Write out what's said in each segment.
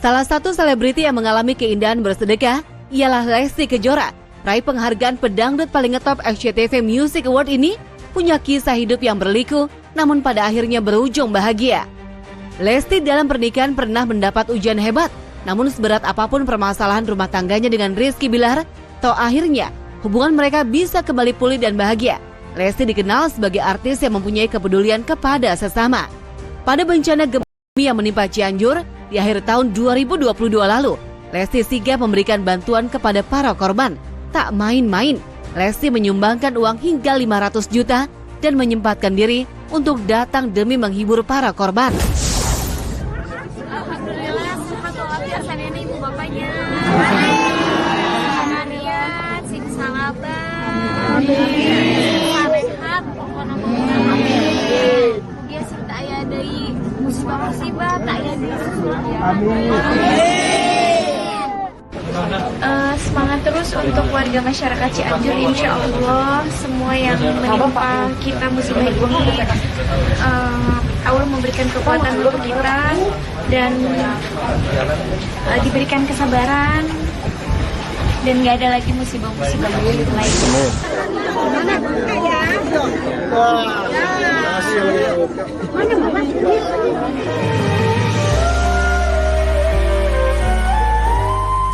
Salah satu selebriti yang mengalami keindahan bersedekah ialah Lesti Kejora. Peraih penghargaan pedangdut paling ngetop SCTV Music Award ini punya kisah hidup yang berliku, namun pada akhirnya berujung bahagia. Lesti dalam pernikahan pernah mendapat ujian hebat, namun seberat apapun permasalahan rumah tangganya dengan Rizky Bilar, toh akhirnya hubungan mereka bisa kembali pulih dan bahagia. Lesti dikenal sebagai artis yang mempunyai kepedulian kepada sesama. Pada bencana gempa yang menimpa Cianjur di akhir tahun 2022 lalu, Lesti sigap memberikan bantuan kepada para korban. Tak main-main, Lesti menyumbangkan uang hingga 500 juta dan menyempatkan diri untuk datang demi menghibur para korban. Alhamdulillah sehat walafiat sana ibu bapaknya. Hariat sing salaban. Sehat pokoknya mah. Dia sing tak aya deui musibah tak aya deui sesuatu. Amin. Semangat terus untuk warga masyarakat Cianjur, insya Allah semua yang menimpa kita musibah ini Allah memberikan kekuatan untuk kita dan diberikan kesabaran dan nggak ada lagi musibah-musibah lainnya.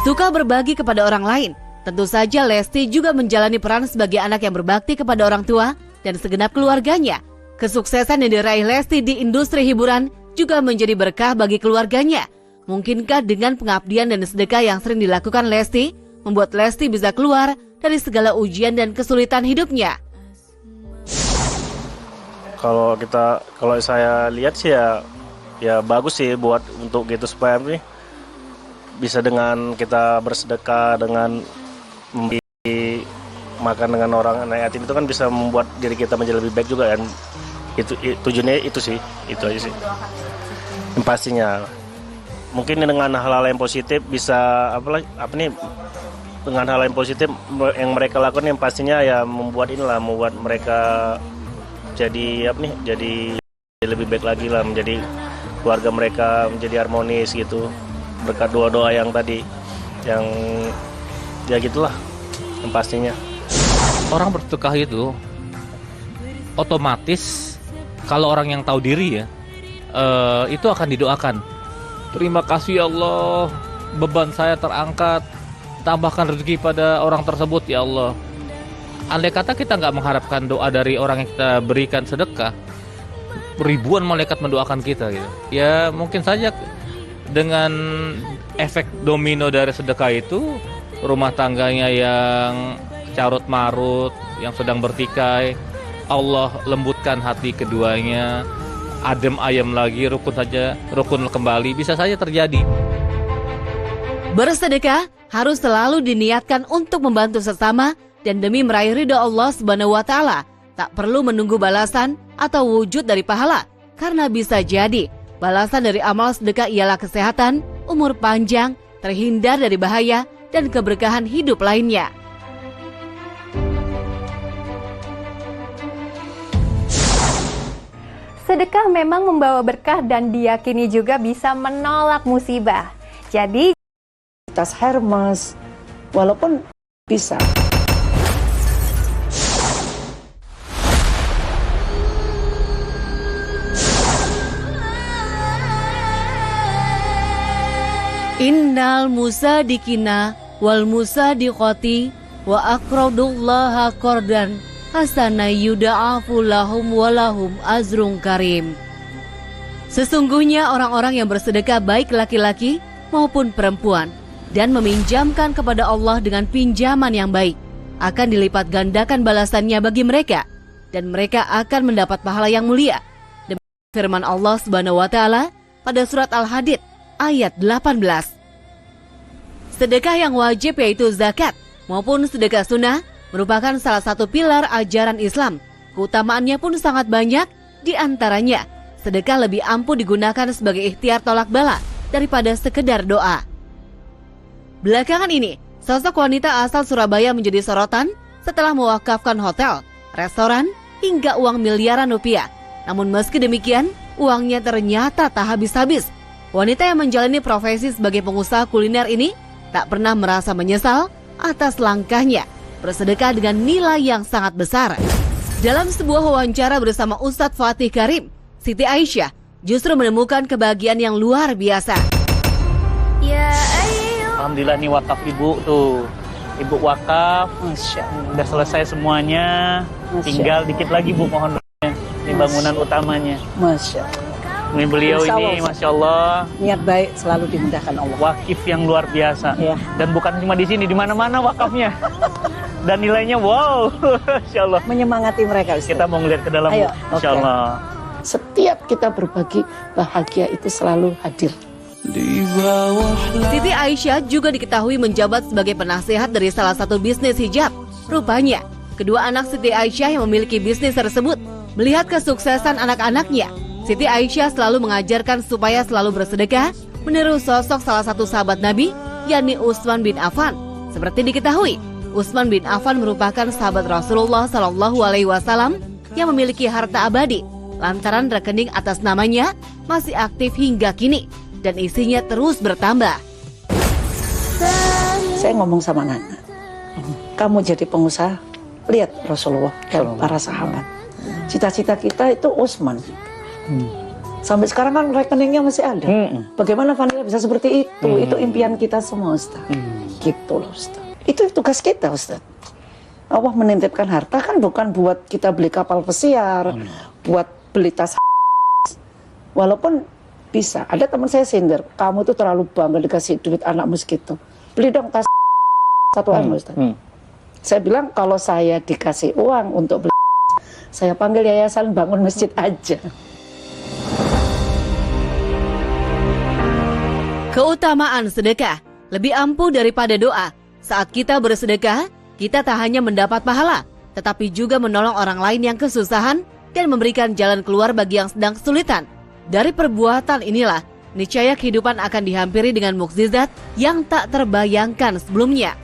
Suka berbagi kepada orang lain. Tentu saja Lesti juga menjalani peran sebagai anak yang berbakti kepada orang tua dan segenap keluarganya. Kesuksesan yang diraih Lesti di industri hiburan juga menjadi berkah bagi keluarganya. Mungkinkah dengan pengabdian dan sedekah yang sering dilakukan Lesti membuat Lesti bisa keluar dari segala ujian dan kesulitan hidupnya? Kalau saya lihat sih ya bagus sih buat untuk gitu supaya bisa dengan kita bersedekah, dengan memberi makan dengan orang anak yatim itu kan bisa membuat diri kita menjadi lebih baik juga kan. Itu tujuannya itu aja sih. Yang pastinya mungkin dengan hal-hal yang positif bisa dengan hal yang positif yang mereka lakukan yang pastinya ya membuat mereka jadi jadi lebih baik lagi lah, menjadi keluarga mereka menjadi harmonis gitu. Berkat doa-doa yang tadi, yang ya gitulah yang pastinya. Orang bersedekah itu otomatis kalau orang yang tahu diri ya itu akan didoakan. Terima kasih ya Allah, beban saya terangkat, tambahkan rezeki pada orang tersebut ya Allah. Andai kata kita nggak mengharapkan doa dari orang yang kita berikan sedekah, ribuan malaikat mendoakan kita gitu. Ya mungkin saja dengan efek domino dari sedekah itu, rumah tangganya yang carut marut, yang sedang bertikai, Allah lembutkan hati keduanya, adem ayem lagi, rukun kembali, bisa saja terjadi. Bersedekah harus selalu diniatkan untuk membantu sesama dan demi meraih ridha Allah Subhanahu wa Ta'ala. Tak perlu menunggu balasan atau wujud dari pahala, karena bisa jadi balasan dari amal sedekah ialah kesehatan, umur panjang, terhindar dari bahaya, dan keberkahan hidup lainnya. Sedekah memang membawa berkah dan diyakini juga bisa menolak musibah. Jadi, tas Hermes, walaupun bisa. Innal musadikina wal musadiqati wa aqradullaha qardan hasana yuda'afu lahum walahum azrun karim. Sesungguhnya orang-orang yang bersedekah baik laki-laki maupun perempuan dan meminjamkan kepada Allah dengan pinjaman yang baik akan dilipat gandakan balasannya bagi mereka dan mereka akan mendapat pahala yang mulia. Demikian firman Allah Subhanahu wa Ta'ala pada surat Al-Hadid ayat 18. Sedekah yang wajib yaitu zakat maupun sedekah sunnah merupakan salah satu pilar ajaran Islam. Keutamaannya pun sangat banyak, di antaranya sedekah lebih ampuh digunakan sebagai ikhtiar tolak bala daripada sekedar doa. Belakangan ini, sosok wanita asal Surabaya menjadi sorotan setelah mewakafkan hotel, restoran, hingga uang miliaran rupiah. Namun meski demikian, uangnya ternyata tak habis-habis. Wanita yang menjalani profesi sebagai pengusaha kuliner ini tak pernah merasa menyesal atas langkahnya bersedekah dengan nilai yang sangat besar. Dalam sebuah wawancara bersama Ustadz Fatih Karim, Siti Aisyah justru menemukan kebahagiaan yang luar biasa. Alhamdulillah nih wakaf ibu tuh. Ibu wakaf, udah selesai semuanya. Tinggal dikit lagi Bu, mohon doanya. Ini bangunan utamanya. Masya Allah. Ini beliau Insya Allah, ini Masya Allah Niat baik selalu dimudahkan Allah. wakif yang luar biasa. Ya. Dan bukan cuma di sini, di mana-mana wakafnya. Dan nilainya wow, Masya Allah. Menyemangati mereka, Ustaz. Kita mau ngeliat ke dalam, Ayo, Bu. Masya oke. Allah. Setiap kita berbagi, bahagia itu selalu hadir. Siti Aisyah juga diketahui menjabat sebagai penasehat dari salah satu bisnis hijab. Rupanya, kedua anak Siti Aisyah yang memiliki bisnis tersebut melihat kesuksesan anak-anaknya. Siti Aisyah selalu mengajarkan supaya selalu bersedekah, meniru sosok salah satu sahabat Nabi, yakni Utsman bin Affan. Seperti diketahui, Utsman bin Affan merupakan sahabat Rasulullah SAW yang memiliki harta abadi, lantaran rekening atas namanya masih aktif hingga kini dan isinya terus bertambah. Saya ngomong sama Nana, kamu jadi pengusaha, lihat Rasulullah dan para sahabat. Cita-cita kita itu Utsman. Sampai sekarang kan rekeningnya masih ada. Bagaimana Vanilla bisa seperti itu? Itu impian kita semua, Ustaz. Gitu loh, Ustaz. Itu tugas kita, Ustaz. Allah menitipkan harta kan bukan buat kita beli kapal pesiar, buat beli tas. Walaupun bisa. Ada teman saya sindir, kamu tuh terlalu bangga dikasih duit anakmu segitu. Beli dong tas 1 M, Ustaz. Saya bilang kalau saya dikasih uang untuk beli, saya panggil yayasan bangun masjid aja. Keutamaan sedekah lebih ampuh daripada doa. Saat kita bersedekah, kita tak hanya mendapat pahala, tetapi juga menolong orang lain yang kesusahan dan memberikan jalan keluar bagi yang sedang kesulitan. Dari perbuatan inilah, niscaya kehidupan akan dihampiri dengan mukjizat yang tak terbayangkan sebelumnya.